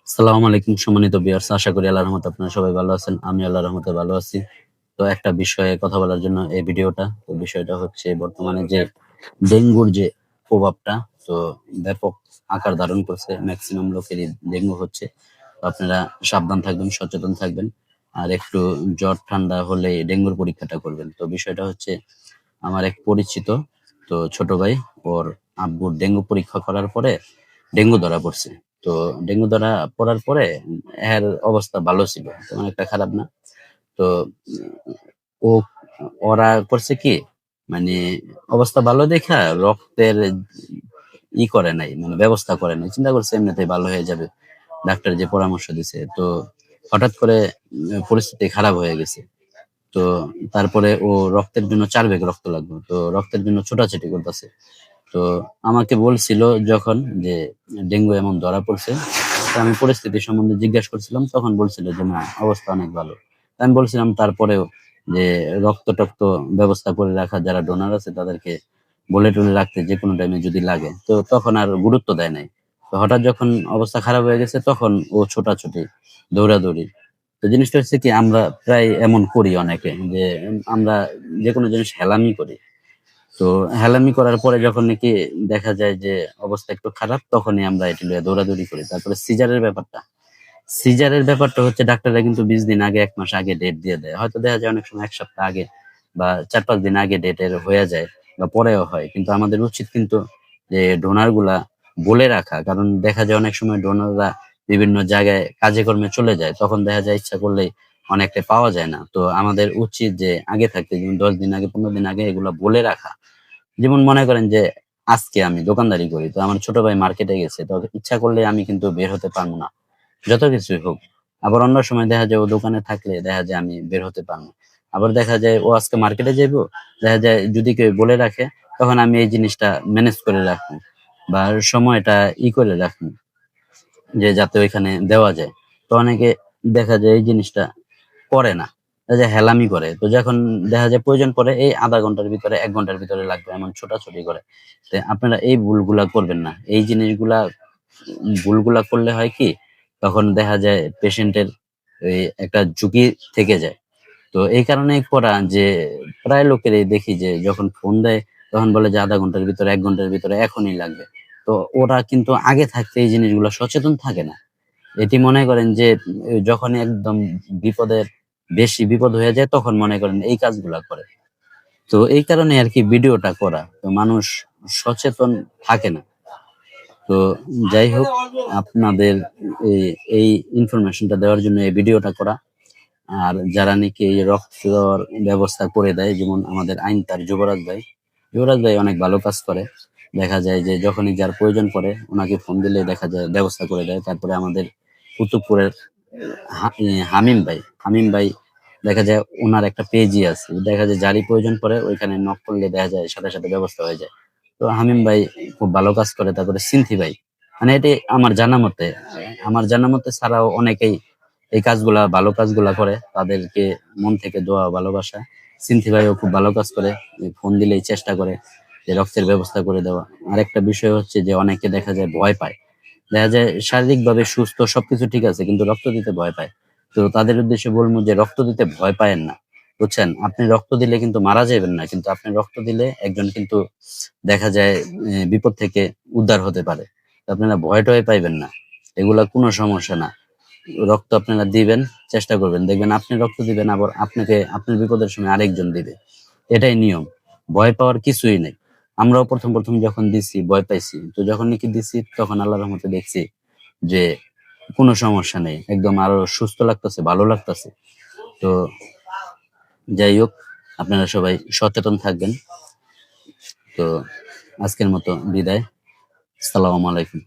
আসসালামু আলাইকুম সম্মানিত ভিউয়ার্স, আশা করি আল্লাহর রহমতে আপনারা সবাই ভালো আছেন। আমি আল্লাহর রহমতে ভালো আছি। তো একটা বিষয়ে কথা বলার জন্য এই ভিডিওটা। তো বিষয়টা হচ্ছে বর্তমানে যে ডেঙ্গুর যে প্রভাবটা তো ব্যাপক আকার ধারণ করছে। মেক্সিমাম লোকেরই ডেঙ্গু হচ্ছে। তো আপনারা সাবধান থাকবেন, সচেতন থাকবেন। আর একটু জ্বর ঠান্ডা হলে ডেঙ্গুর পরীক্ষাটা করবেন। তো বিষয়টা হচ্ছে আমার এক পরিচিত তো ছোট ভাই ওর আব্বুর ডেঙ্গু পরীক্ষা করার পরে ডেঙ্গু ধরা পড়ছে। তো ডেঙ্গু ধরা পড়ার পরে এর অবস্থা ভালো ছিল, তেমন একটা খারাপ না। তো ও ওরা করছে কি, মানে অবস্থা ভালো দেখা রক্তের করে নাই, মানে ব্যবস্থা করে নাই, চিন্তা করছে এমনিতেই ভালো হয়ে যাবে, ডাক্তার যে পরামর্শ দিছে। তো হঠাৎ করে পরিস্থিতি খারাপ হয়ে গেছে। তো তারপরে ও রক্তের জন্য 4 ব্যাগ রক্ত লাগবে, তো রক্তের জন্য ছোটাছুটি করতেছে। তো আমাকে বলছিল যখন যে ডেঙ্গু এমন ধরা পড়ছে, তো আমি পরিস্থিতি সম্বন্ধে জিজ্ঞাসা করছিলাম, তখন বলছিল যে না, অবস্থা অনেক ভালো। তা আমি বলছিলাম তারপরেও যে রক্ত টক্ত ব্যবস্থা করে রাখা, যারা ডোনার আছে তাদেরকে বলে টলে রাখতে, যে কোনো টাইমে যদি লাগে। তো তখন আর গুরুত্ব দেয় নাই। তো হঠাৎ যখন অবস্থা খারাপ হয়ে গেছে তখন ও ছোটাছুটি, দৌড়াদৌড়ি। তো জিনিসটা হচ্ছে কি, আমরা প্রায় এমন করি অনেকে, যে আমরা যে কোনো জিনিস হেলামি করি। তো হেলামি করার পরে যখন নাকি দেখা যায় যে অবস্থা একটু খারাপ, তখনই আমরা এটি লইয়া দৌড়াদৌড়ি করি। তারপরে সিজারের ব্যাপারটা হচ্ছে ডাক্তাররা কিন্তু 20 দিন আগে, 1 মাস আগে ডেট দিয়ে দেয়। হয়তো দেখা যায় অনেক সময় 1 সপ্তাহ আগে বা 4-5 দিন আগে ডেটের হয়ে যায় বা পরেও হয়। কিন্তু আমাদের উচিত কিন্তু যে ডোনার গুলা বলে রাখা, কারণ দেখা যায় অনেক সময় ডোনাররা বিভিন্ন জায়গায় কাজে কর্মে চলে যায়, তখন দেখা যায় ইচ্ছা করলেই অনেকটা পাওয়া যায় না। তো আমাদের উচিত যে আগে থাকতে, যেমন 10 দিন আগে, 15 দিন আগে এগুলা বলে রাখা। যেমন মনে করেন যে আজকে আমি দোকানদারি করি, তো আমার ছোট ভাই মার্কেটে গেছে, তো ইচ্ছা করলে আমি কিন্তু বের হতে পারবো না, যত কিছুই হোক। আবার অন্য সময় দেখা যায় ও দোকানে থাকলে দেখা যায় আমি বের হতে পারবো। আবার দেখা যায় ও আজকে মার্কেটে যাইবো, দেখা যায় যদি কেউ বলে রাখে, তখন আমি এই জিনিসটা ম্যানেজ করে রাখবো বা সময়টা করে রাখবো, যে যাতে ওইখানে দেওয়া যায়। তো অনেকে দেখা যায় এই জিনিসটা করে না, দেখা যায় হেলামি করে। তো যখন দেখা যায় প্রয়োজন পড়ে, এই আধা ঘন্টার ভিতরে, 1 ঘন্টার ভিতরে লাগবে, এমন ছোটাছুটি করে। তো আপনারা এই ভুলগুলা করবেন না। এই জিনিসগুলা ভুলগুলা করলে হয় কি, তখন দেখা যায় পেশেন্টের এই একটা ঝুঁকি থেকে যায়। তো এই কারণেই করা যে প্রায় লোকেরই দেখি যে যখন ফোন দেয়, তখন বলে যে আধা ঘন্টার ভিতরে, 1 ঘন্টার ভিতরে, এখনই লাগবে। তো ওরা কিন্তু আগে থাকতে এই জিনিসগুলো সচেতন থাকে না। এটি মনে করেন যে যখনই একদম বিপদের বেশি বিপদ হয়ে যায়, তখন মনে করেন এই কাজগুলা করে। তো এই কারণে আরকি ভিডিওটা করা। তো মানুষ সচেতন থাকে না। তো যাই হোক, আপনাদের এই এই ইনফরমেশনটা দেওয়ার জন্য এই ভিডিওটা করা। আর যারা নাকি এই রক্ত দেওয়ার ব্যবস্থা করে দেয়, যেমন আমাদের আইনতার যুবরাজ ভাই অনেক ভালো কাজ করে। দেখা যায় যে যখনই যার প্রয়োজন পড়ে, ওনাকে ফোন দিলে দেখা যায় ব্যবস্থা করে দেয়। তারপরে আমাদের কুতুবপুরের হামিম ভাই দেখা যায় ওনার একটা পেজই আছে, দেখা যায় যারই প্রয়োজন পড়ে ওইখানে নক করলে দেখা যায় সাথে সাথে ব্যবস্থা হয়ে যায়। তো হামিম ভাই খুব ভালো কাজ করে। তারপরে সিনথি ভাই, মানে এটি আমার জানা মতে ছাড়াও অনেকেই এই কাজগুলা, ভালো কাজগুলা করে। তাদেরকে মন থেকে দোয়া, ভালোবাসা। সিনথি ভাইও খুব ভালো কাজ করে, ফোন দিলেই চেষ্টা করে যে রক্তের ব্যবস্থা করে দেওয়া। আরেকটা বিষয় হচ্ছে যে অনেকে দেখা যায় ভয় পায়, দেখা যায় শারীরিকভাবে সুস্থ, সবকিছু ঠিক আছে, কিন্তু রক্ত দিতে ভয় পায়। তো তাদের উদ্দেশ্যে বলবো যে রক্ত দিতে ভয় পায়েন না, বুঝছেন? আপনি রক্ত দিলে কিন্তু মারা যাবেন না, কিন্তু আপনি রক্ত দিলে একজন কিন্তু দেখা যায় বিপদ থেকে উদ্ধার হতে পারে। তো আপনারা ভয় টয় পাইবেন না, এগুলা কোনো সমস্যা না। রক্ত আপনারা দিবেন, চেষ্টা করবেন, দেখবেন আপনি রক্ত দিবেন, আবার আপনাকে আপনার বিপদের সময় আরেকজন দিবে। এটাই নিয়ম। ভয় পাওয়ার কিছুই নেই। আমরাও প্রথম প্রথম যখন দিছি ভয় পাইছি, তো যখন নাকি দিছি তখন আল্লাহর রহমতে দেখছি যে কোনো সমস্যা নেই, একদম আরো সুস্থ লাগতেছে, ভালো লাগতেছে। তো যাই হোক, আপনারা সবাই সচেতন থাকবেন। তো আজকের মতো বিদায়। আসসালামু আলাইকুম।